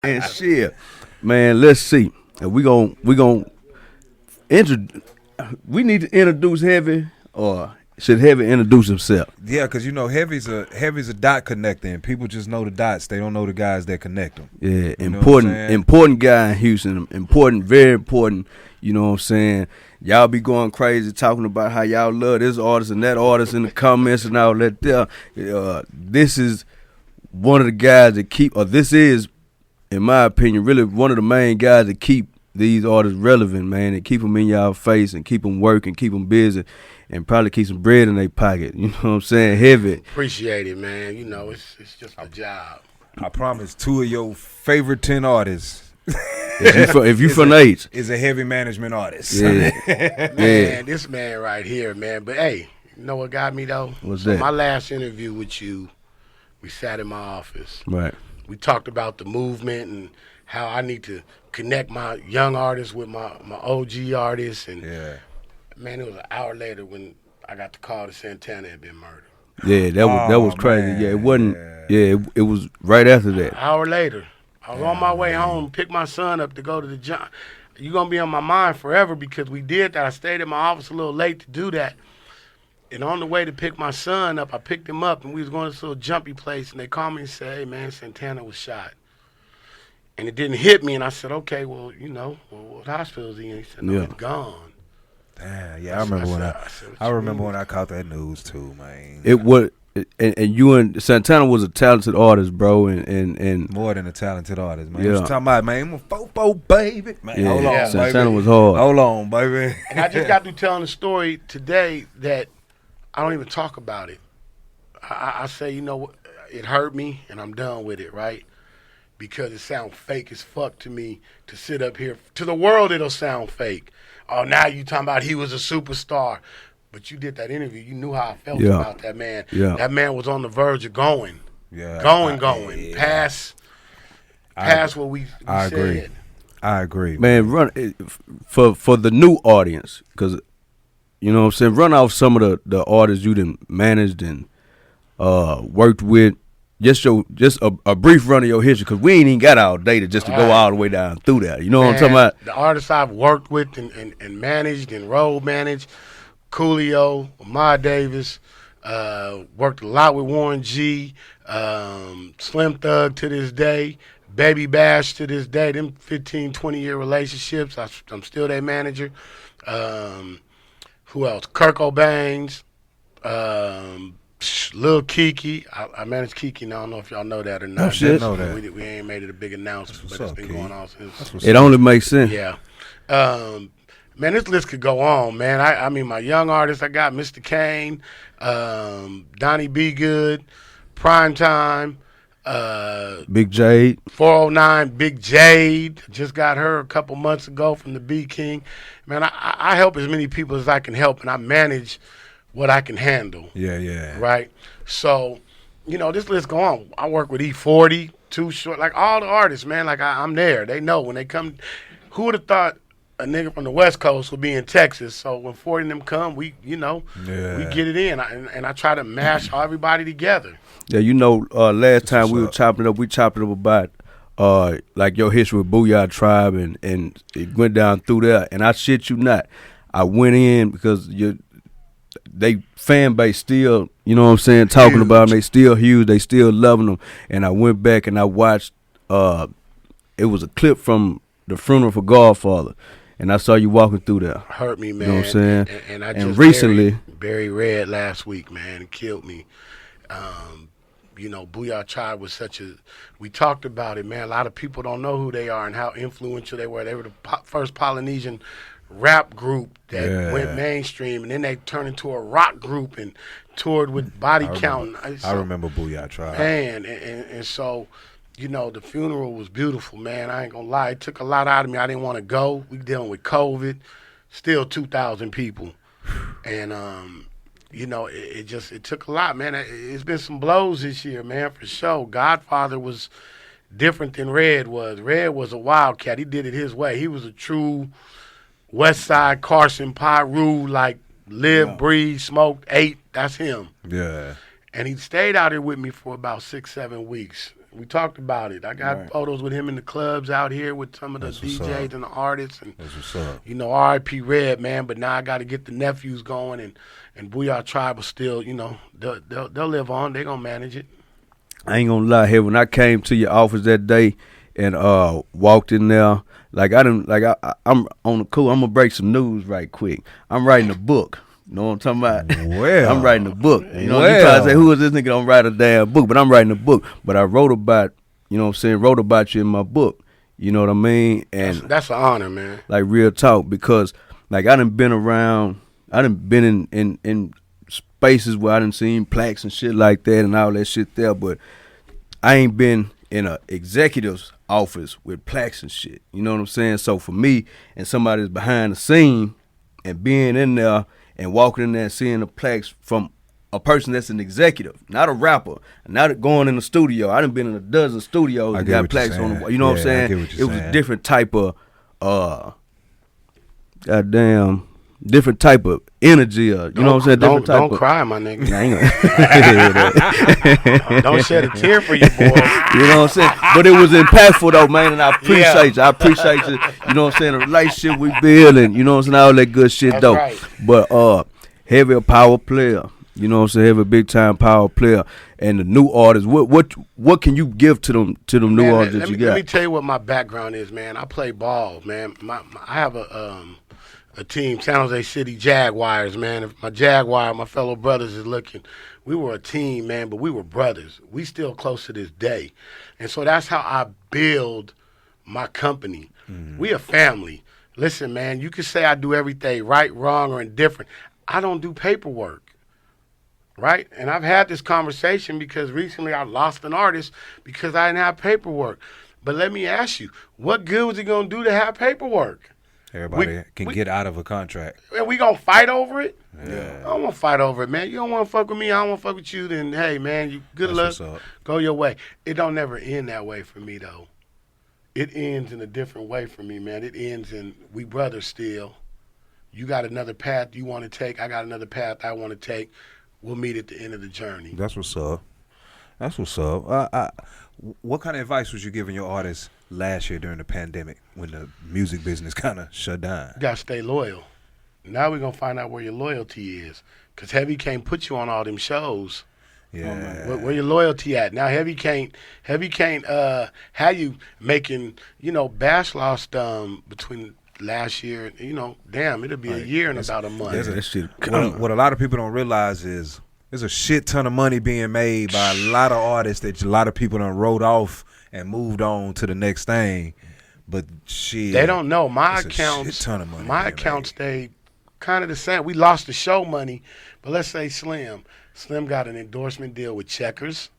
And shit, man. Let's see. We gon' we need to introduce Heavy, or should Heavy introduce himself? Yeah, because you know Heavy's a dot connector, and people just know the dots. They don't know the guys that connect them. Yeah, important guy in Houston. Important, very important. You know what I'm saying? Y'all be going crazy talking about how y'all love this artist and that artist in the comments and all that there. This is one of the guys that keep, or this is, in my opinion, really one of the main guys that keep these artists relevant, man, and keep them in y'all face and keep them working, keep them busy, and probably keep some bread in their pocket. You know what I'm saying? Heavy. Appreciate it, man. You know, it's just a job. I promise 2 of your favorite 10 artists. if you from the H, is a Heavy management artist. Yeah. Man, this man right here, man. But hey, you know what got me though? What's that? My last interview with you, we sat in my office. Right. We talked about the movement and how I need to connect my young artists with my OG artists. And man, it was an hour later when I got the call that Santana had been murdered. Yeah, that was crazy. Man. Yeah, it wasn't. Yeah, it was right after that. An hour later. I was on my way home, pick my son up to go to the job. You're going to be on my mind forever because we did that. I stayed in my office a little late to do that. And on the way to pick my son up, I picked him up, and we was going to this little jumpy place, and they called me and said, hey, man, Santana was shot. And it didn't hit me, and I said, okay, well, you know, what hospital is he in? He said, no, it's gone. Damn, yeah, I remember when I caught that news, too, man. It was... And you and Santana was a talented artist, bro, and more than a talented artist, man. Yeah. What you talking about, man? I'm a fofo, baby. Man, yeah, hold on, Santana baby. was hard. Hold on, baby. And I just got through telling the story today that I don't even talk about it. I say, you know, it hurt me, and I'm done with it, right? Because it sounds fake as fuck to me to sit up here. To the world, it'll sound fake. Oh, now you talking about he was a superstar. But you did that interview. You knew how I felt about that man. Yeah. That man was on the verge of going. Yeah. Going. Past what we I said. Agree. I agree. Man, run for the new audience, because, you know what I'm saying, run off some of the artists you done managed and worked with. Just a brief run of your history, because we ain't even got all data just to go all the way down through that. You know what I'm talking about? The artists I've worked with and managed and road managed, Coolio, Ma Davis, worked a lot with Warren G, Slim Thug to this day, Baby Bash to this day. Them 15, 20-year relationships. I'm still their manager. Who else? Kirk O'Baines, Lil Kiki. I manage Kiki now. I don't know if y'all know that or not. No shit. Know that. We ain't made it a big announcement, but it's been going on since. It only makes sense. Yeah. Man, this list could go on, man. I mean, my young artists, I got Mista Cain, Donnie B. Good, Primetime, Big Jade, 409, Big Jade. Just got her a couple months ago from the B King. Man, I help as many people as I can help, and I manage what I can handle. Yeah. Right? So, you know, this list go on. I work with E40, Too Short, like all the artists, man. Like I'm there. They know when they come. Who would have thought a nigga from the West Coast would be in Texas? So when 40 of them come, we get it in. And I try to mash everybody together. Yeah, you know, last time we chopped it up about like your history with Boo-Yaa Tribe, and it went down through there. And I shit you not, I went in because they fan base still, you know what I'm saying, talking about them. They still huge. They still loving them. And I went back and I watched, it was a clip from the funeral for Godfather. And I saw you walking through there. Hurt me, man. You know what I'm saying? And I just recently buried Red last week, man. It killed me. You know, Boo-Yaa Tribe was we talked about it, man. A lot of people don't know who they are and how influential they were. They were the first Polynesian rap group that went mainstream, and then they turned into a rock group and toured with Body Count. I remember Boo-Yaa Tribe. Man, and so, you know, the funeral was beautiful, man. I ain't gonna lie. It took a lot out of me. I didn't want to go. We dealing with COVID. Still 2,000 people. And, you know, it took a lot, man. It's been some blows this year, man, for sure. Godfather was different than Red was. Red was a wildcat. He did it his way. He was a true West Side Carson Pyru, like live, breathe, smoked, ate. That's him. Yeah. And he stayed out here with me for about 6-7 weeks. We talked about it. I got photos with him in the clubs out here with some of the That's what's DJs up. and the artists. And, That's what's up. you know, R.I.P. Red, man. But now I got to get the nephews going. And Boo-Yaa Tribe will still, you know, they'll live on. They're going to manage it. I ain't gonna lie here. When I came to your office that day and walked in there, like I'm on the cool. I'm gonna break some news right quick. I'm writing a book. You know what I'm talking about? Well, I'm writing a book. You know, you try to say, who is this nigga don't write a damn book? But I'm writing a book. But I wrote about, you know what I'm saying, wrote about you in my book. You know what I mean? And That's an honor, man. like real talk, because like I done been around, I done been in spaces where I done seen plaques and shit like that and all that shit there, but I ain't been in a executive's office with plaques and shit. You know what I'm saying? So for me and somebody that's behind the scene and being in there and walking in there and seeing the plaques from a person that's an executive, not a rapper, not going in the studio. I done been in a dozen studios and got plaques on the wall. You know what I'm saying? It was a different type of different type of energy, you know what I'm saying? Different type don't of, cry, my nigga. I ain't Don't shed a tear for you, boy. you know what I'm saying? But it was impactful though, man, and I appreciate you. I appreciate you. You know what I'm saying? The relationship we build, and you know what I'm saying, all that good shit That's though. right. But heavy a power player. You know what I'm saying? Heavy big time power player. And the new artists, what can you give to them new Man, artists that you got? Let me tell you what my background is, man. I play ball, man. I have a team, San Jose City Jaguars, man. If my fellow brothers is looking, we were a team, man, but we were brothers. We still close to this day. And so that's how I build my company. We a family. Listen, man, you can say I do everything right, wrong, or indifferent. I don't do paperwork. Right? And I've had this conversation because recently I lost an artist because I didn't have paperwork. But let me ask you, what good was it going to do to have paperwork? Everybody can get out of a contract. And we going to fight over it? Yeah. I don't want to fight over it, man. You don't want to fuck with me, I don't want to fuck with you, then, hey, man, you good That's luck. what's up. Go your way. It don't never end that way for me, though. It ends in a different way for me, man. It ends in we brothers still. You got another path you want to take. I got another path I want to take. We'll meet at the end of the journey. That's what's up. That's what's up. What kind of advice was you giving your artists last year during the pandemic when the music business kind of shut down? You got to stay loyal. Now we're going to find out where your loyalty is. Because Heavy can't put you on all them shows. Yeah. Where your loyalty at? Now Heavy can't have you making, Bash lost between last year, damn, it'll be a year in about a month. That shit What a lot of people don't realize is there's a shit ton of money being made by a lot of artists that a lot of people done wrote off and moved on to the next thing. But shit, They don't know. My it's a accounts, shit ton of money my being accounts made. stayed kind of the same. We lost the show money, but let's say Slim got an endorsement deal with Checkers.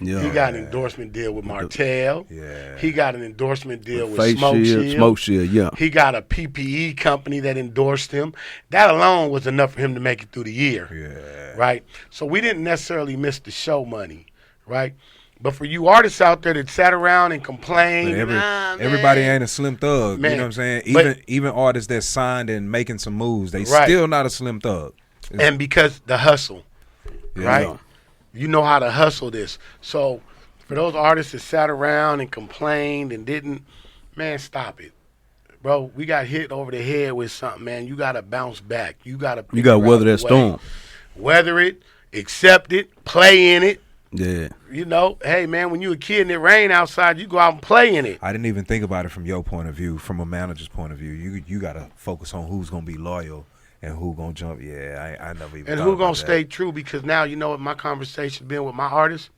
Yeah. He got an endorsement deal with Martell. Yeah. He got an endorsement deal with Face Smoke Shield, Shield. Smoke Shield, yeah. He got a PPE company that endorsed him. That alone was enough for him to make it through the year. Yeah. Right? So we didn't necessarily miss the show money, right? But for you artists out there that sat around and complained, But everybody ain't a Slim Thug. Man, You know what I'm saying? but- Even artists that signed and making some moves, they Right. still not a Slim Thug. and because the hustle, right? Yeah. You know how to hustle this. So for those artists that sat around and complained and didn't, man, stop it. Bro, we got hit over the head with something, man. You got to bounce back. You got to weather that storm. Weather it, accept it, play in it. Yeah. Hey, man, when you a kid and it rain outside, you go out and play in it. I didn't even think about it from your point of view, from a manager's point of view. You got to focus on who's going to be loyal and who going to jump. Yeah, I never even And thought who about going that. to stay true, because now, you know what my conversation been with my artists?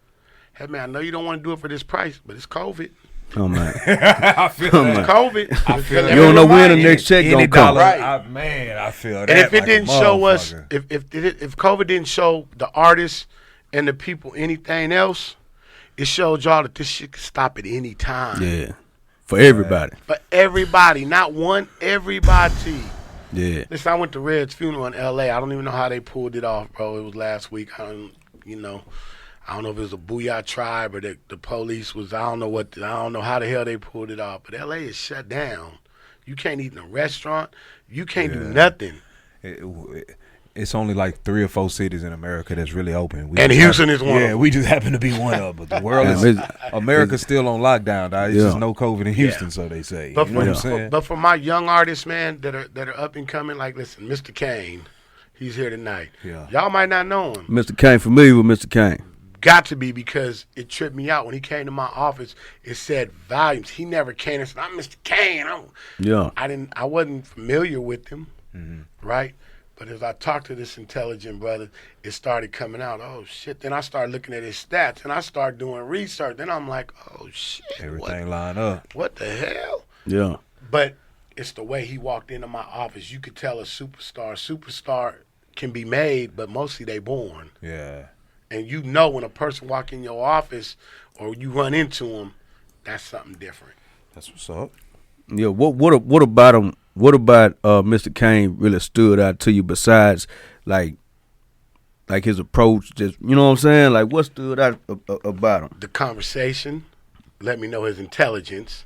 Hey, man, I know you don't want to do it for this price, but it's COVID. Oh man. I feel Oh, that. man. It's COVID. I feel Let that. You don't know when the me next check Any gonna come. dollar, Right. I feel that. And if it like a didn't show us, motherfucker. if COVID didn't show the artists and the people anything else, it showed y'all that this shit could stop at any time. Yeah. For everybody. For everybody, not one, everybody. Yeah. Listen, I went to Red's funeral in L.A. I don't even know how they pulled it off, bro. It was last week. I don't know if it was a Boo-Yaa Tribe or the police was. I don't know how the hell they pulled it off. But L.A. is shut down. You can't eat in a restaurant. You can't do nothing. it's only like 3 or 4 cities in America that's really open. And Houston is one of Yeah, them. we just happen to be one of them. But the world is America's still on lockdown. Dog. It's just no COVID in Houston, so they say. But you know what I'm saying? But for my young artists, man, that are up and coming, like listen, Mista Cain, he's here tonight. Yeah. Y'all might not know him. Mista Cain, familiar with Mista Cain? Got to be, because it tripped me out when he came to my office. It said volumes. He never came and said, "I'm Mista Cain." I wasn't familiar with him, right? But as I talked to this intelligent brother, it started coming out. Oh shit! Then I started looking at his stats, and I started doing research. Then I'm like, oh shit! Everything lined up. What the hell? Yeah. But it's the way he walked into my office. You could tell a superstar can be made, but mostly they born. Yeah. And you know when a person walk in your office or you run into them, that's something different. That's what's up. Yeah. What about him? What about Mista Cain really stood out to you besides like his approach? Just, you know what I'm saying? Like, what stood out about him? The conversation let me know his intelligence.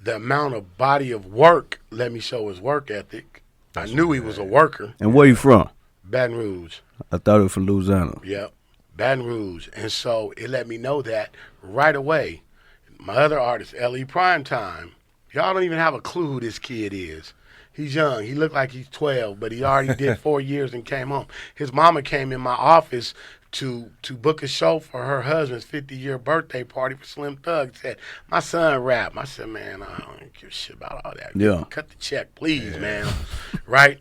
The amount of body of work let me show his work ethic. I knew he was a worker. And where you from? Baton Rouge. I thought it was from Louisiana. Yep, Baton Rouge. And so it let me know that right away. My other artist, L.E. Primetime, y'all don't even have a clue who this kid is. He's young. He looked like he's 12, but he already did 4 years and came home. His mama came in my office to book a show for her husband's 50-year birthday party for Slim Thug. Said, my son rap. I said, man, I don't give a shit about all that. Yeah. Cut the check, please, man. Right?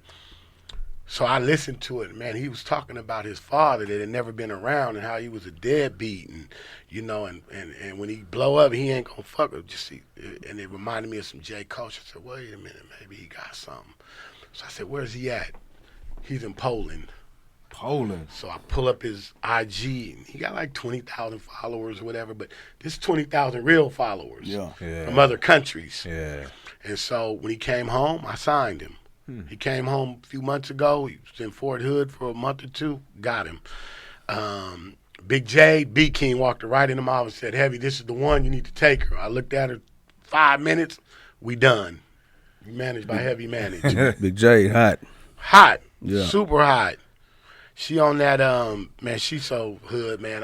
So I listened to it, man. He was talking about his father that had never been around and how he was a deadbeat, and you know, and when he blow up, he ain't gonna fuck with. Just see, and it reminded me of some J. Cole. I said, wait a minute, maybe he got something. So I said, where's he at? He's in Poland. Poland. So I pull up his IG, and he got like 20,000 followers or whatever, but this is 20,000 real followers from other countries. Yeah. And so when he came home, I signed him. He came home a few months ago. He was in Fort Hood for a month or two. Got him. Big J, B King walked right into my office and said, Heavy, this is the one. You need to take her. I looked at her 5 minutes. We done. Managed by Heavy Managed. Big J, hot. Hot. Yeah. Super hot. She on that, man, she so hood, man.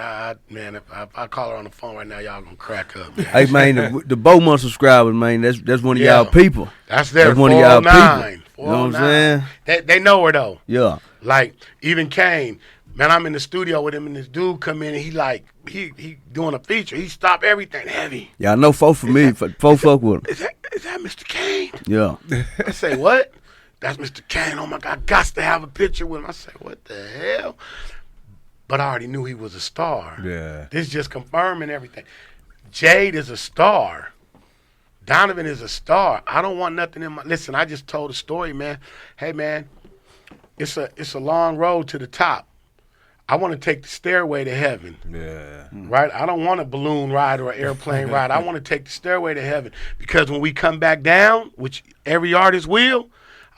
Man, if I call her on the phone right now, y'all gonna crack up, man. Hey, man, the Bowman subscribers, man, that's one of y'all people. That's their That's one of y'all people. 409. You know what I'm saying? They know her, though. Yeah. Like, even Kane, man, I'm in the studio with him, and this dude come in, and he doing a feature. He stopped everything. Heavy. Yeah, I know folk for me. Folk fuck with him. Is that Mista Cain? Yeah. I say, what? That's Mista Cain. Oh, my God, I got to have a picture with him. I say, what the hell? But I already knew he was a star. Yeah. This just confirming everything. Jade is a star. Donovan is a star. I don't want nothing in my... Listen, I just told a story, man. Hey, man, it's a long road to the top. I want to take the stairway to heaven. Yeah. Right? I don't want a balloon ride or an airplane ride. I want to take the stairway to heaven. Because when we come back down, which every artist will,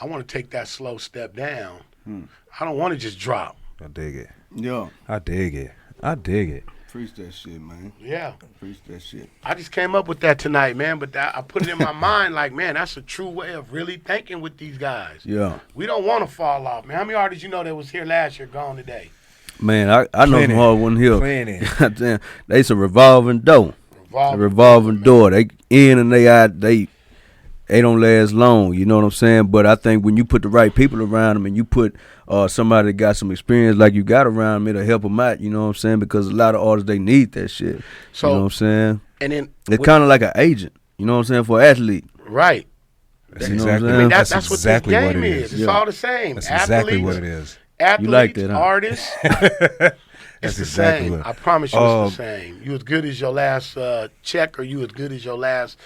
I want to take that slow step down. I don't want to just drop. I dig it. Yeah. I dig it. Preach that shit, man. Yeah. Preach that shit. I just came up with that tonight, man. But I put it in my mind like, man, that's a true way of really thinking with these guys. Yeah. We don't want to fall off, man. How many artists you know that was here last year gone today? Man, I know some hard one here. Plenty. Goddamn, they's a revolving door. A revolving man. door. They in and they out. They don't last long. You know what I'm saying? But I think when you put the right people around them and you put somebody that got some experience like you got around them, it'll help them out. You know what I'm saying? Because a lot of artists, they need that shit. So, you know what I'm saying? And then it's kind of like an agent. You know what I'm saying? For an athlete. Right. That's You know what I'm exactly. saying? I mean, That's that's what exactly this what game it is. is. It's all the same. That's Athletes, exactly what it is. Athletes, You like that, huh? artists. It's That's the exactly same. what. I promise you, it's the same. You as good as your last check, or you as good as your last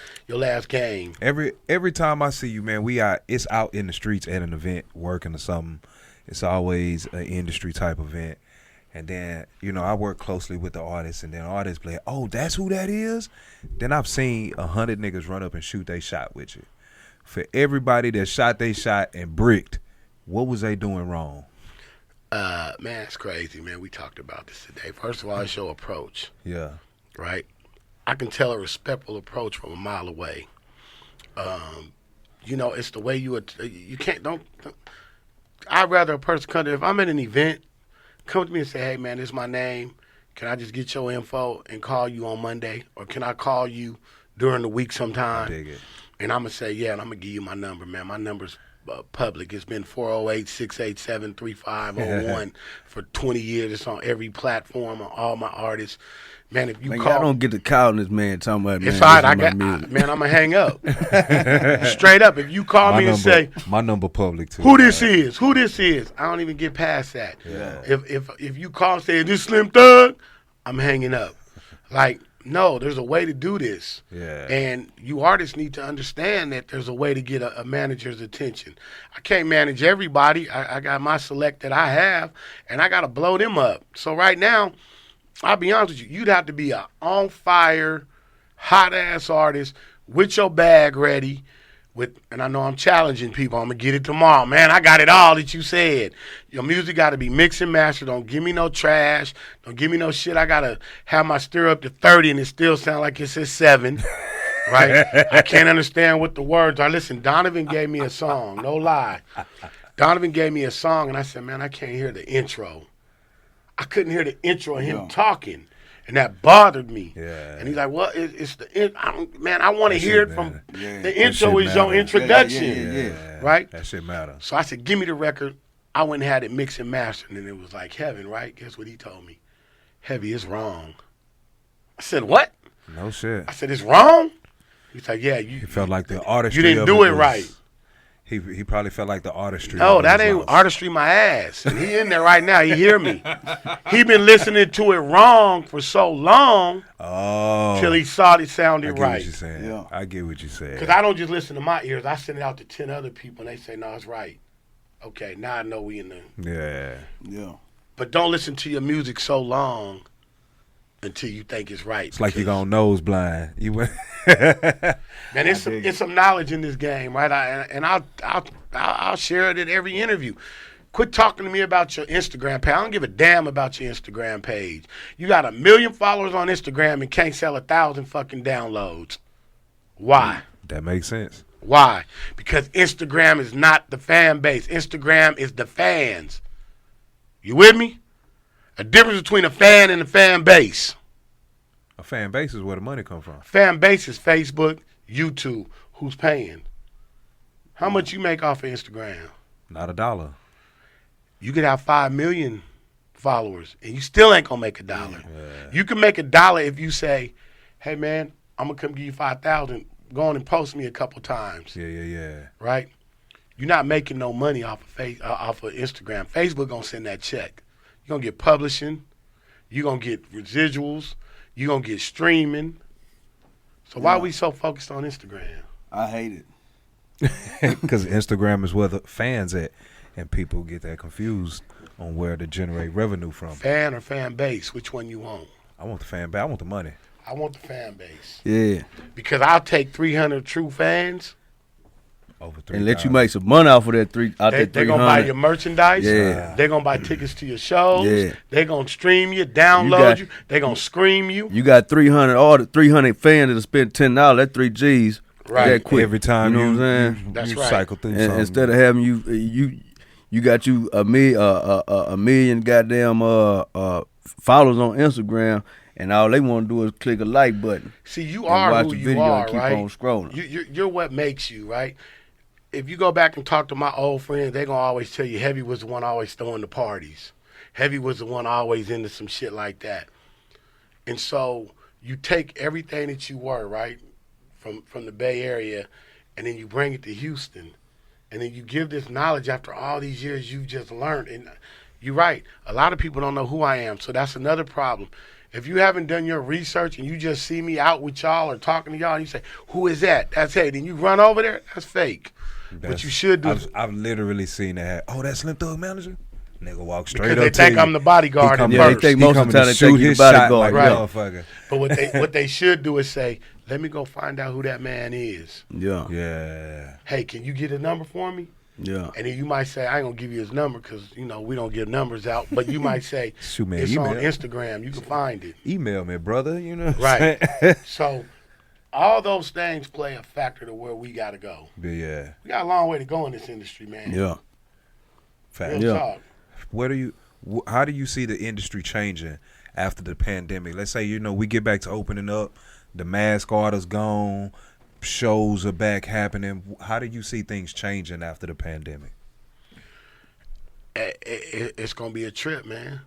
game. Every time I see you, man, it's out in the streets at an event, working or something. It's always an industry type event. And then, you know, I work closely with the artists, and then artists play, oh, that's who that is? Then I've seen 100 niggas run up and shoot they shot with you. For everybody that shot they shot and bricked, what was they doing wrong? Man, it's crazy, man. We talked about this today. First of all, it's your approach, Yeah. right? I can tell a respectful approach from a mile away. You know, it's the way you can't, don't I'd rather a person come to, if I'm at an event, come to me and say, hey, man, this is my name. Can I just get your info and call you on Monday? Or can I call you during the week sometime? I dig it. And I'm going to say, yeah, and I'm going to give you my number, man. My number's public. It's been 408-687-3501 for 20 years. It's on every platform, on all my artists. Man, if you Man, call, y'all don't get to calling this man talking about, man, it's all right. this is my music. Man, I'm going to hang up. Straight up. If you call me and say, my number public too. who this is? Who this is? I don't even get past that. Yeah. If you call and say, is this Slim Thug? I'm hanging up. Like, no, there's a way to do this. Yeah. And you artists need to understand that there's a way to get a manager's attention. I can't manage everybody. I got my select that I have, and I got to blow them up. So right now, I'll be honest with you, you'd have to be a on-fire, hot-ass artist with your bag ready. And I know I'm challenging people. I'm going to get it tomorrow. Man, I got it all that you said. Your music got to be mixed and mastered. Don't give me no trash. Don't give me no shit. I got to have my stir up to 30 and it still sound like it's at 7. Right? I can't understand what the words are. Listen, Donovan gave me a song. No lie. Donovan gave me a song, and I said, man, I can't hear the intro. I couldn't hear the intro of him talking, and that bothered me. Yeah. And he's like, well, it's the man, I want to hear it from the intro is matter. your introduction. Yeah. Right? That shit matter. So I said, give me the record. I went and had it mixed and mastered, and it was like heaven, right? Guess what he told me? Heavy, it's wrong. I said, what? No shit. I said, it's wrong? He's like, yeah. He felt like the artistry. You didn't of do it was- right. He probably felt like the artistry. No, of it that was ain't lost. artistry my ass. And he in there right now. He hear me. He been listening to it wrong for so long Oh. till he saw it I sounded get right. what you're saying. Yeah. I get what you're saying. Because I don't just listen to my ears. I send it out to 10 other people, and they say, no, it's right. Okay, now I know we in the... Yeah. Yeah. But don't listen to your music so long until you think it's right. It's like you're going nose blind. You went. Man, it's some knowledge in this game, right? I'll share it at every interview. Quit talking to me about your Instagram page. I don't give a damn about your Instagram page. You got 1 million followers on Instagram and can't sell 1,000 fucking downloads. Why? That makes sense. Why? Because Instagram is not the fan base. Instagram is the fans. You with me? A difference between a fan and a fan base. A fan base is where the money come from. Fan base is Facebook, YouTube. Who's paying? How much you make off of Instagram? Not $1. You could have 5 million followers, and you still ain't gonna make $1. Yeah. You can make $1 if you say, "Hey man, I'm gonna come give you 5,000. Go on and post me a couple times." Yeah. Right? You're not making no money off of Instagram. Facebook gonna send that check. You're gonna get publishing. You're gonna get residuals. You're gonna get streaming. So why are we so focused on Instagram? I hate it. Because Instagram is where the fans at, and people get that confused on where to generate revenue from. Fan or fan base? Which one you want? I want the fan base. I want the money. I want the fan base. Yeah. Because I'll take 300 true fans. Over 3. And let you make some money off of that They're 300. going to buy your merchandise. Yeah. They're going to buy tickets to your shows. Yeah. They're going to stream you, download you. They're going to scream you. You got 300 fans that'll spend $10. That 3 G's. Right. That quick. Every time you know what I'm saying? That's you right. cycle through And something. instead of having you got you a million goddamn followers on Instagram, and all they want to do is click a like button. See, you and are watch who the you video are, and keep right? on scrolling. You're what makes you, right? If you go back and talk to my old friends, they're going to always tell you Heavy was the one always throwing the parties. Heavy was the one always into some shit like that. And so you take everything that you were, right, from the Bay Area, and then you bring it to Houston. And then you give this knowledge after all these years you've just learned. And you're right. A lot of people don't know who I am. So that's another problem. If you haven't done your research and you just see me out with y'all or talking to y'all and you say, who is that? That's hey. Then you run over there. That's fake. What you should do. I've literally seen that. Oh, that's Slim Thug manager? Nigga walk straight Because up they to think you. I'm the bodyguard He at come- Yeah, they first. think He most of coming the time to they shoot think you the his shot bodyguard. like a Right. motherfucker. But what they should do is say, let me go find out who that man is. Yeah. Yeah. Hey, can you get a number for me? Yeah. And then you might say, I ain't going to give you his number because, we don't give numbers out. But you might say, Shoot me an it's on email. Instagram. You can find it. Email me, brother. You know what I'm Right. saying? So all those things play a factor to where we got to go. But yeah. We got a long way to go in this industry, man. Yeah. Fact. Real talk. How do you see the industry changing after the pandemic? Let's say, we get back to opening up, the mask order's gone, shows are back happening. How do you see things changing after the pandemic? It's going to be a trip, man.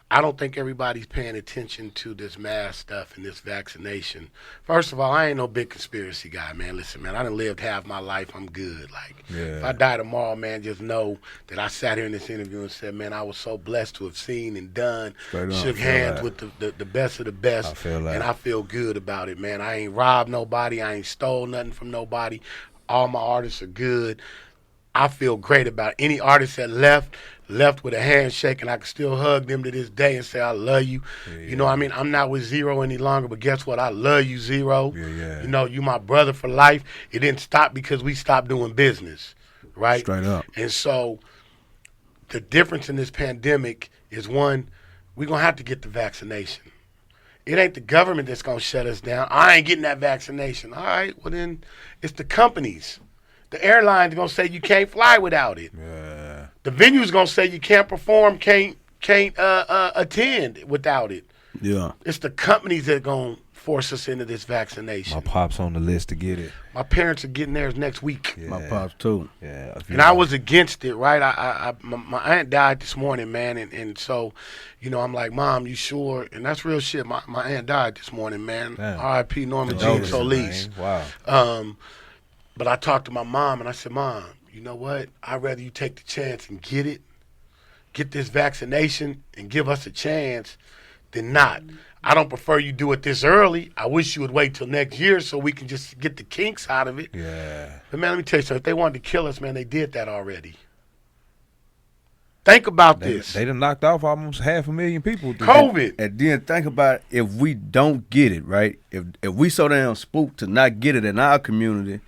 I don't think everybody's paying attention to this mask stuff and this vaccination. First of all, I ain't no big conspiracy guy, man. Listen, man, I done lived half my life. I'm good. If I die tomorrow, man, just know that I sat here in this interview and said, man, I was so blessed to have seen and done, shook hands with the best of the best, and I feel good about it, man. I ain't robbed nobody. I ain't stole nothing from nobody. All my artists are good. I feel great about it. Any artist that left with a handshake, and I can still hug them to this day and say, I love you. Yeah. You know what I mean? I'm not with Zero any longer, but guess what? I love you, Zero. Yeah. You my brother for life. It didn't stop because we stopped doing business, right? Straight up. And so the difference in this pandemic is, one, we're going to have to get the vaccination. It ain't the government that's going to shut us down. I ain't getting that vaccination. All right, well then it's the companies. The airline's going to say you can't fly without it. Yeah. The venue's going to say you can't perform, can't attend without it. Yeah. It's the companies that are going to force us into this vaccination. My pop's on the list to get it. My parents are getting theirs next week. Yeah. My pops too. Yeah. And I was against it, right? My aunt died this morning, man, and so, I'm like, Mom, you sure? And that's real shit. My aunt died this morning, man. R.I.P. Norma Jean Solis. Wow. But I talked to my mom, and I said, Mom, you know what? I'd rather you take the chance and get this vaccination and give us a chance than not. I don't prefer you do it this early. I wish you would wait till next year so we can just get the kinks out of it. Yeah. But, man, let me tell you something. If they wanted to kill us, man, they did that already. Think about this. They done knocked off almost 500,000 people. COVID. And then think about if we don't get it, right? If we so damn spooked to not get it in our community,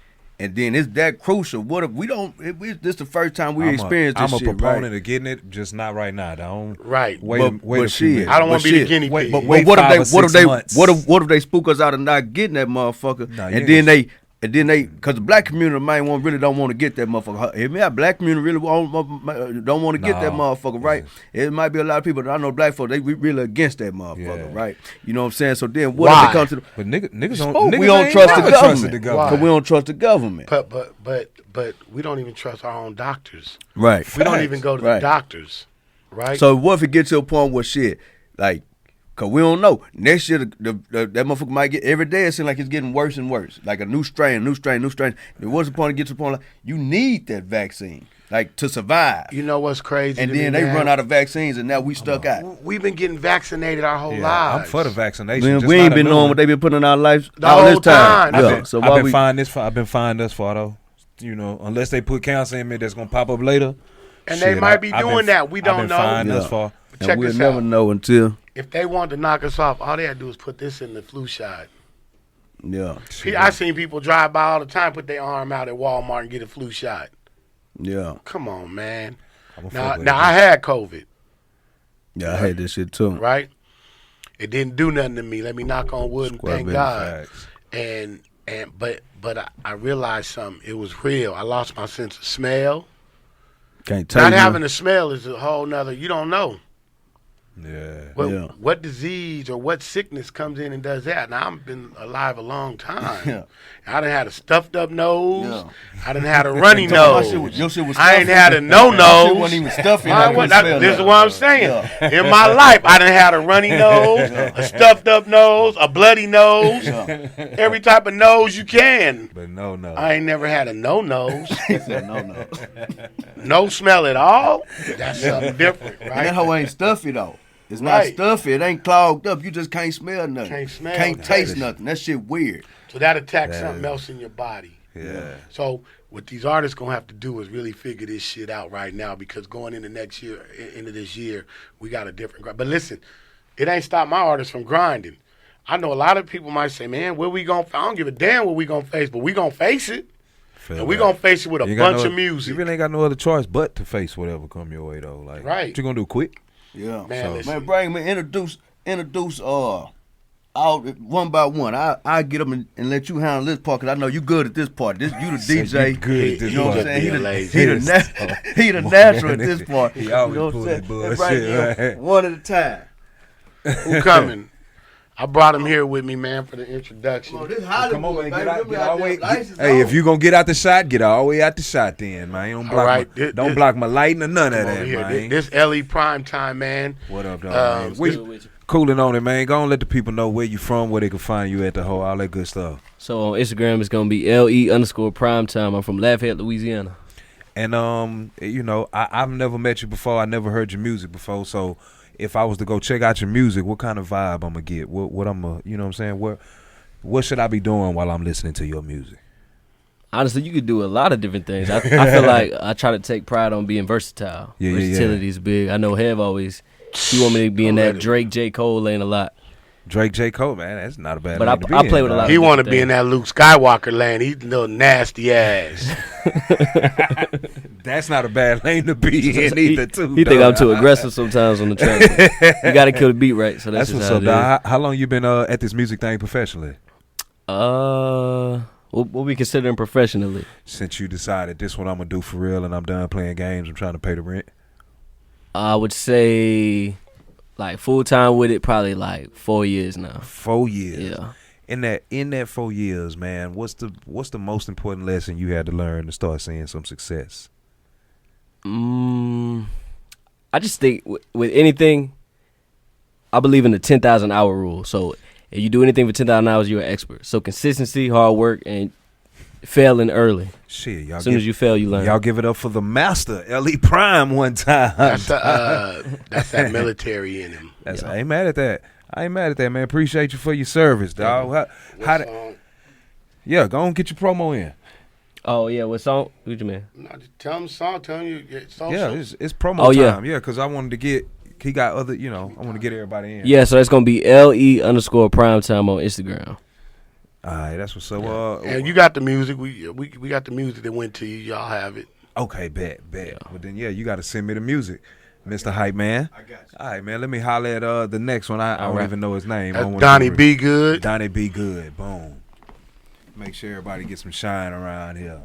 and then it's that crucial. What if we don't? This the first time we experienced this shit, I'm a proponent right? of getting it, just not right now. Right. Wait a few minutes. I don't want to be the guinea pig. But what if they spook us out of not getting that motherfucker? No, and then they, because the black community really don't want to get that motherfucker. If me, black community really don't want to get that motherfucker, right? It might be a lot of people that I know black folks, we really against that motherfucker, right? You know what I'm saying? So then what if it comes to the... But niggas we don't trust the government. Because we don't trust the government. But we don't even trust our own doctors. Right. We don't even go to the doctors, right? So what if it gets to a point where shit, like, because we don't know. Next year, that motherfucker might get, every day it seems like it's getting worse and worse. Like a new strain. What's the point to get to the point like, you need that vaccine, like, to survive. You know what's crazy? And then they run out of vaccines and now we stuck out. We've been getting vaccinated our whole lives. I'm for the vaccination. We ain't been knowing what they've been putting in our lives the all whole this time. time. I've been fine thus far, though. Unless they put cancer in me that's going to pop up later. And they might be doing that. We don't know. I've been fine thus far. Check and we'll this never out. know until... If they wanted to knock us off, all they had to do is put this in the flu shot. Yeah. I seen people drive by all the time, put their arm out at Walmart and get a flu shot. Yeah. Come on, man. Now I had COVID. Yeah, I had this shit too. Right? It didn't do nothing to me. Let me knock on wood and thank God. But I realized something. It was real. I lost my sense of smell. Can't tell Not you. having a smell is a whole nother. You don't know. Yeah. What disease or what sickness comes in and does that? Now, I've been alive a long time. Yeah. I done had a stuffed up nose. Yeah. I done had a runny nose. Your shit was I ain't stuffy. had a no Your nose. shit wasn't even stuffy. This is what I'm saying. In my life, I done had a runny nose, a stuffed up nose, a bloody nose, every type of nose you can. But no. I ain't never had a no nose. No. No smell at all. That's something different, right? And that hoe ain't stuffy though. It's not stuffy. It ain't clogged up. You just can't smell nothing. Can't taste nothing. That shit weird. So that attacks something else in your body. Yeah. So what these artists gonna have to do is really figure this shit out right now, because going into this year, we got a different grind. But listen, it ain't stopped my artists from grinding. I know a lot of people might say, man, where we gonna? I don't give a damn what we gonna face, but we gonna face it. And we gonna face it with a bunch of music. You really ain't got no other choice but to face whatever come your way though. Like, right? What you gonna do? Quit? Yeah, man. Man, bring me introduce our I'll one by one. I get up and let you handle this part because I know you good at this part. You the DJ. You good at this You know what I'm part. saying? Lazy. He the natural at this part. He always you know pull what I'm that saying? bullshit, Right here, right? one at a time. Who coming? I brought him here with me, man, for the introduction. Well, this Come on, man. Hollywood, Get out, baby. get all the way. License Hey, on. if you gonna get out the shot, get all the way out the shot, then, man. Don't block right, my, don't block my lighting or none of Come that, over here. man. This LE prime time, man. What up, dog? This- man? Cooling on it, man. Go and let the people know where you from, where they can find you at the hole, all that good stuff. So on Instagram, it's gonna be LE_primetime. I'm from Lafayette, Louisiana. And you know, I've never met you before. I never heard your music before. So if I was to go check out your music, what kind of vibe I'm gonna get? What I'm gonna, you know what I'm saying? What should I be doing while I'm listening to your music? Honestly, you could do a lot of different things. I feel like I try to take pride on being versatile. Yeah. Versatility is big. I know Hev always, he want me to be in that Drake, J. Cole lane a lot. Lane, man, that's not a bad. But lane to be I in, play with a dog. lot He of want to different be in things. that Luke Skywalker lane. He's a little nasty ass. That's not a bad lane to be in either, too. He think dog. I'm too aggressive sometimes on the track. You got to kill the beat right. So That's just what's how up, it dog. How long you been at this music thing professionally? is. What we considering professionally? Since you decided this one I'm gonna do for real, and I'm done playing games, I'm trying to pay the rent. I would say, like full time with it, probably like 4 years now. 4 years. Yeah. In that 4 years, man, what's the most important lesson you had to learn to start seeing some success? I just think with anything, I believe in the 10,000 hour rule. So if you do anything for 10,000 hours, you're an expert. So consistency, hard work, and failing early. Shit, y'all. As soon as you fail, you learn. Y'all give it up for the master, LE Prime, one time. That's that military in him. I ain't mad at that. Man. Appreciate you for your service, dog. Yeah, go on, get your promo in. Oh yeah, what song? What you mean? No, just tell him the song. Tell him your social. Yeah, it's promo Oh, yeah. time. Yeah, because I wanted to get. He got other. You know, I want to get everybody in. Yeah, so that's gonna be LE_primetime on Instagram. All right, that's what's up. And you got the music. We got the music that went to you. Y'all have it. Okay, bet. Well, then, you got to send me the music, Mr. Hype Man. I got you. All right, man. Let me holler at the next one. I don't right. even know his name. That's Donnie B. Good. Donnie B. Good. Boom. Make sure everybody gets some shine around here.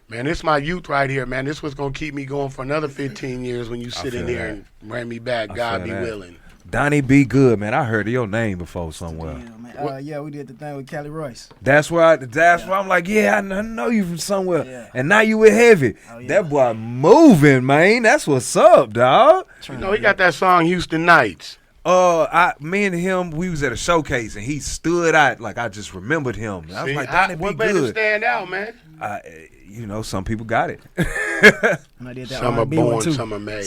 Man, this my youth right here, man. This was gonna keep me going for another 15 years when you sit in feel here that. and bring me back. I God feel be that. willing. Donnie B. Good, man. I heard your name before somewhere. Yeah, man. Yeah, we did the thing with Callie Royce. That's where I'm like, yeah, I know you from somewhere. Yeah. And now you with Heavy. Oh, yeah. That boy moving, man. That's what's up, dog. You know, he got that song Houston Nights. Me and him, we was at a showcase and he stood out like I just remembered him. I was See, like, Donnie what B. made him Good. stand out, man? You know, some people got it. And I did that Some are R&B one born, too. some are made.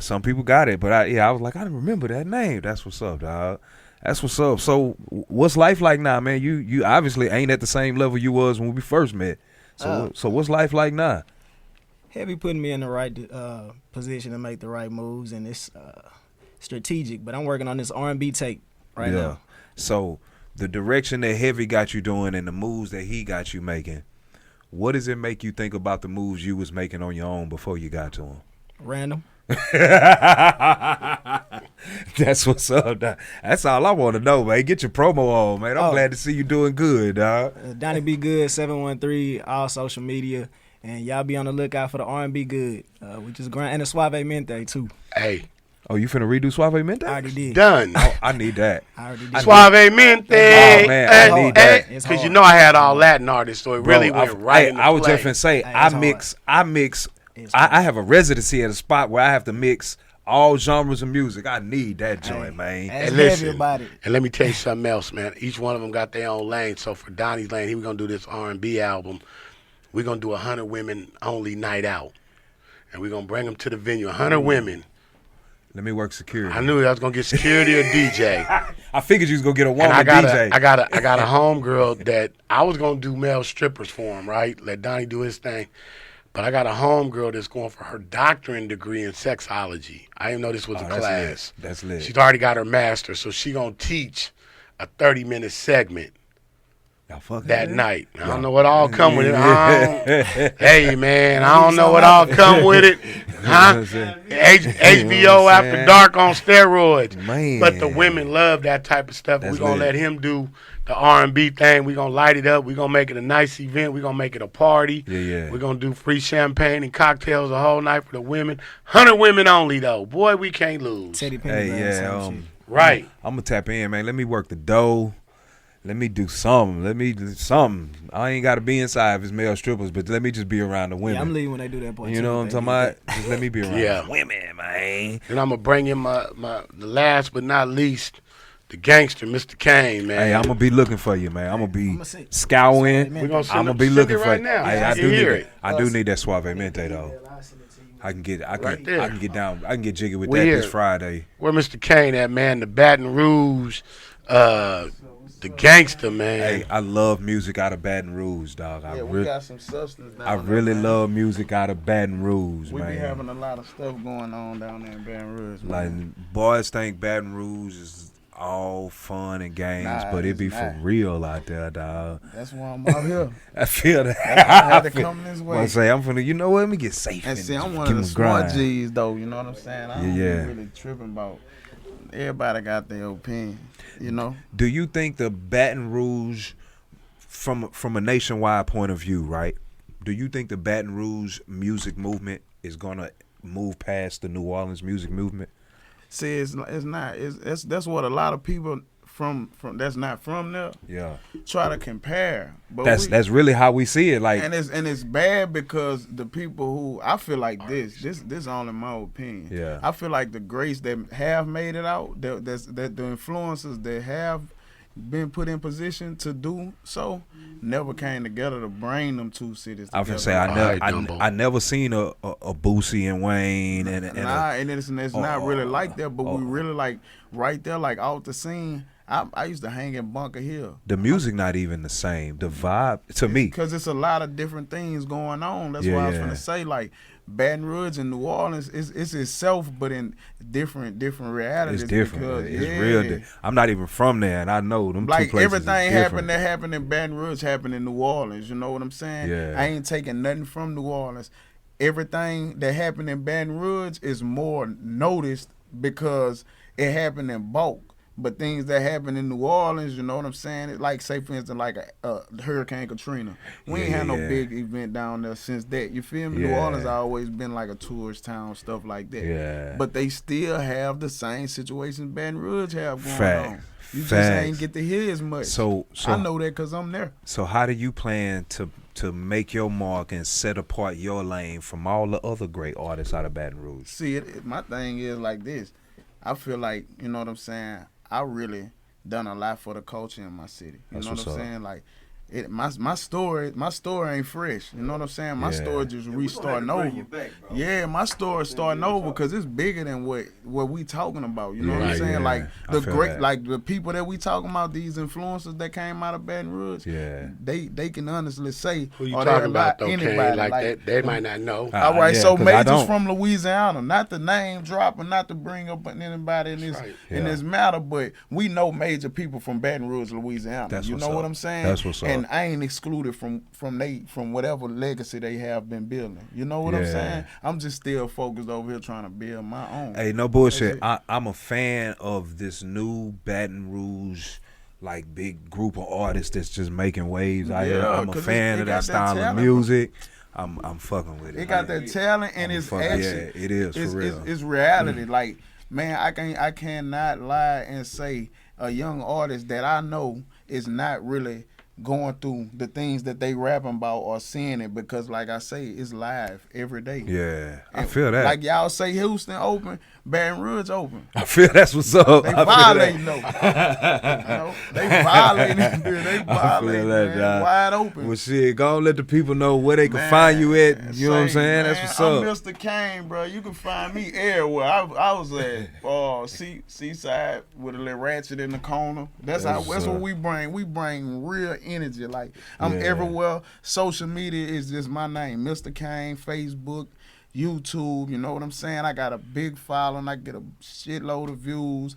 Some people got it, but I was like, I didn't remember that name. That's what's up, dog. That's what's up. So, what's life like now, man? You obviously ain't at the same level you was when we first met. So what's life like now? Heavy putting me in the right position to make the right moves, and it's strategic. But I'm working on this R&B tape right now. So, the direction that Heavy got you doing and the moves that he got you making, what does it make you think about the moves you was making on your own before you got to him? Random. That's what's up, dog. That's all I want to know, man. Get your promo on, man. I'm glad to see you doing good, dog. Donnie B. Good 713, all social media, and y'all be on the lookout for the R&B Good. We just grind and the Suave Mente too. Hey, Oh, you finna redo Suave Mente? I already did. done. I need that. I already did. Suavemente. Oh, man, I need that. It's Because you hard. know I had all Latin artists, so it really Bro, went right into I was play. just finna say, Hey, I it's mix. It's hard. I have a residency at a spot where I have to mix all genres of music. I need that joint, man. Ask And listen, Heavy about it. And let me tell you something else, man. Each one of them got their own lane. So for Donnie's lane, he was gonna do this R&B album. We're gonna do 100 women only night out, and we're gonna bring them to the venue. 100 women. Let me work security. I knew I was gonna get security or DJ. I figured you was gonna get a And woman I got DJ. I got a homegirl that I was gonna do male strippers for him, right? Let Donnie do his thing. But I got a homegirl that's going for her doctorate degree in sexology. I didn't know this was a that's class. lit. That's lit. She's already got her master's, so she gonna teach a 30-minute segment Y'all fucking that good? night. I Yeah. don't know what all come with it. Hey man, I don't know what all come with it. Huh? HBO After Dark on steroids. Man. But the women love that type of stuff. That's We're going to lit. let him do the R&B thing. We're going to light it up. We're going to make it a nice event. We're going to make it a party. Yeah. We're going to do free champagne and cocktails the whole night for the women. 100 women only, though. Boy, we can't lose. Teddy Pendergrass, Hey, same yeah. shit. Right. I'm gonna tap in, man. Let me work the dough. Let me do something. Let me do something. I ain't gotta be inside if it's male strippers, but let me just be around the women. Yeah, I'm leaving when they do that. Boy, You know what I'm talking about? Just let me be around Yeah. the women, man. And I'm going to bring in the last but not least, the gangster, Mista Cain, man. Hey, I'm gonna be looking for you, man. I'm gonna be I'ma see. scouring. We're gonna send I'm gonna them- be send looking it for right you. now. Hey, I I can do hear need it. I do need that suave mente though. I'll send it to you. I Right there. can get down. I can get jiggy with We that here. this Friday. Where Mista Cain at, man? The Baton Rouge, the gangster, man. Hey, I love music out of Baton Rouge, dog. Yeah, we got some substance down I there, really man. love music out of Baton Rouge, We man. be having a lot of stuff going on down there in Baton Rouge, Like man. boys think Baton Rouge is all fun and games, Nah, but it it's be for not. real out there, dog. That's why I'm out here. I feel that. I had to come this way. I say I'm finna. You know what? Let me get safe. And see, I'm one give of the him smart grind. G's, though. You know what I'm saying? I don't Yeah. be really tripping about. Everybody got their opinion, you know. Do you think the Baton Rouge, from a nationwide point of view, right? Do you think the Baton Rouge music movement is gonna move past the New Orleans music movement? See, it's not. That's what a lot of people from that's not from there Yeah, try to compare. But that's really how we see it. Like, and it's bad because the people who I feel like this only my opinion. Yeah. I feel like the greats that have made it out, that the influencers that have been put in position to do so never came together to bring them two cities I together. was say, Alright, Dumbo. I never seen a Boosie and Wayne and it's not really like that, but we really like right there, like out the scene. I used to hang in Bunker Hill. the music not even the same. The vibe to me. Because it's a lot of different things going on. That's Yeah, why I was yeah. gonna say, like, Baton Rouge and New Orleans it's itself, but in different realities. It's different. because, It's yeah, real. I'm not even from there, and I know them two like places everything is happened different. that happened in Baton Rouge happened in New Orleans. You know what I'm saying? Yeah. I ain't taking nothing from New Orleans. Everything that happened in Baton Rouge is more noticed because it happened in bulk. But things that happen in New Orleans, you know what I'm saying? It, like, say, for instance, like a Hurricane Katrina. We ain't had no Yeah. big event down there since that. You feel me? New Yeah. Orleans always been like a tourist town, stuff like that. Yeah. But they still have the same situation Baton Rouge have going Facts. on. You just Facts. ain't get to hear as much. So I know that because I'm there. So how do you plan to make your mark and set apart your lane from all the other great artists out of Baton Rouge? See, my thing is like this. I feel like, you know what I'm saying, I really done a lot for the culture in my city. You That's know what what's I'm up. saying? Like, my story ain't fresh. You know what I'm saying? My Yeah. story just restarting over. Yeah, my story starting over because it's bigger than what we talking about. You know what I'm Right, saying? yeah. Like I the feel great, that. like the people that we talking about, these influencers that came out of Baton Rouge. Yeah. They can honestly say, Who you are they talking about, like though, anybody Kane? Like that, they might not know. Ah, all right, yeah, so 'cause I Major's don't. from Louisiana. Not the name drop and not to bring up anybody in this right. in Yeah. this matter, but we know major people from Baton Rouge, Louisiana. That's you what's know up. what I'm saying? That's what's up. And I ain't excluded from whatever legacy they have been building. You know what I'm Yeah. saying? I'm just still focused over here trying to build my own. Hey, no bullshit. That's I'm a fan of this new Baton Rouge, like, big group of artists that's just making waves out here. Yeah, I'm a 'cause fan it of got that that style of talent. music. I'm fucking with it. It got man. that talent and I'm it's fucking- action. yeah, it is, for it's, real. It's reality. Like, man, I cannot lie and say a young artist that I know is not really going through the things that they rapping about or seeing it because, like I say, it's live every day. Yeah, I And feel that. Like y'all say, Houston open, Baton Rouge open. I feel that's what's up. They I feel violating that. though. You know, they violating. They violating. that, Man, dog. wide open. Well, shit, go and let the people know where they can Man, find you at. You know what I'm say, saying? man, That's what's I'm up. Mista Cain, bro. You can find me everywhere. I was at Seaside with a little ratchet in the corner. That's That's what we bring. We bring real energy. Like, I'm Yeah. everywhere. Social media is just my name, Mista Cain. Facebook, YouTube. You know what I'm saying? I got a big following. I get a shitload of views.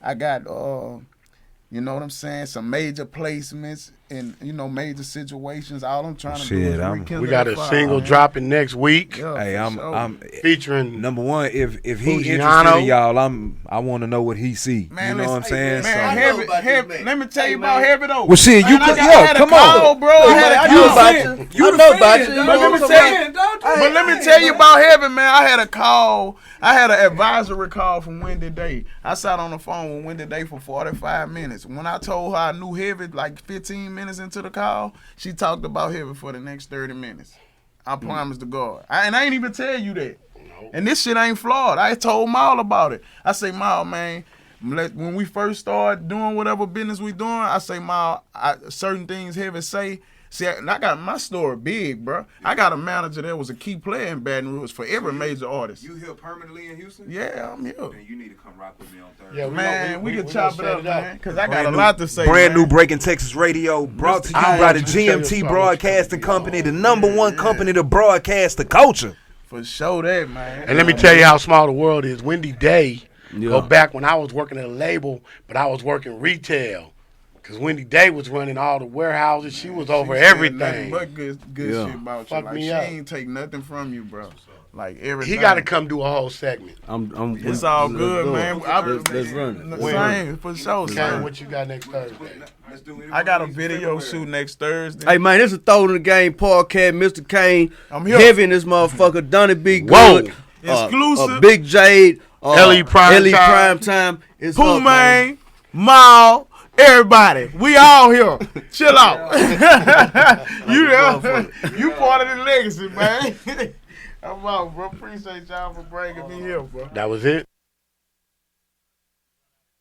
I got You know what I'm saying? Some major placements and major situations. All I'm trying to do Shit, is I'm- rekindle We got the a fire, single man. dropping next week Yeah, Hey, for I'm sure. featuring number one. If he Fujiano. interested in y'all, I want to know what he see. Man, you know what I'm listen, saying? Man, I know heavy, about heavy. this man. Let me tell you Hey, about man. heavy though. Well, shit, you Man, could, I had a come call, on, bro. I had a I call. know about you. You I the know fan, about you. dog. You But know let me what tell I'm you, saying? but let me tell you about heavy, man. I had a call. I had an advisory call from Wendy Day. I sat on the phone with Wendy Day for 45 minutes. When I told her I knew heavy, like 15 minutes into the call, she talked about heavy for the next 30 minutes. I promise to God. And I ain't even tell you that. And this shit ain't flawed. I told Maul about it. I say, Maul, man, when we first started doing whatever business we doing, I say, Maul, certain things heavy say. See, I got my story big, bro. I got a manager that was a key player in Baton Rouge for every major artist. You here permanently in Houston? Yeah, I'm here. Then you need to come rock with me on Thursday. Yeah, Man, we can we chop it gonna up, set man. Because I got Brand a new- lot to say, Brand man. new Breaking Texas Radio, brought to you I by want the you to tell your GMT story. Broadcasting Company, the number one company to broadcast the culture. For sure that, man. And let me tell you how small the world is. Wendy Day, Yeah. go back when I was working at a label, but I was working retail. Because Wendy Day was running all the warehouses. She was over She said everything. nothing but good Yeah. shit about Fuck you. Like, me she up. ain't take nothing from you, bro. Like, everything. He got to come do a whole segment. It's all good, man. Let's run it. Same, for sure, Okay, same. what you got next Thursday? I got a video shoot next Thursday. Hey man, this is a Throw in the Game podcast. Mr. Cain, I'm here. heavy in this motherfucker. Donnie B. Whoa. Good, Exclusive. Big Jade, Ellie Prime Time. Prime Time. It's Pooh up, man. Man, Maul, everybody. We all here. Chill out. You know, you part of the legacy, man. I'm out, bro. Appreciate y'all for bringing me here, bro. That was it?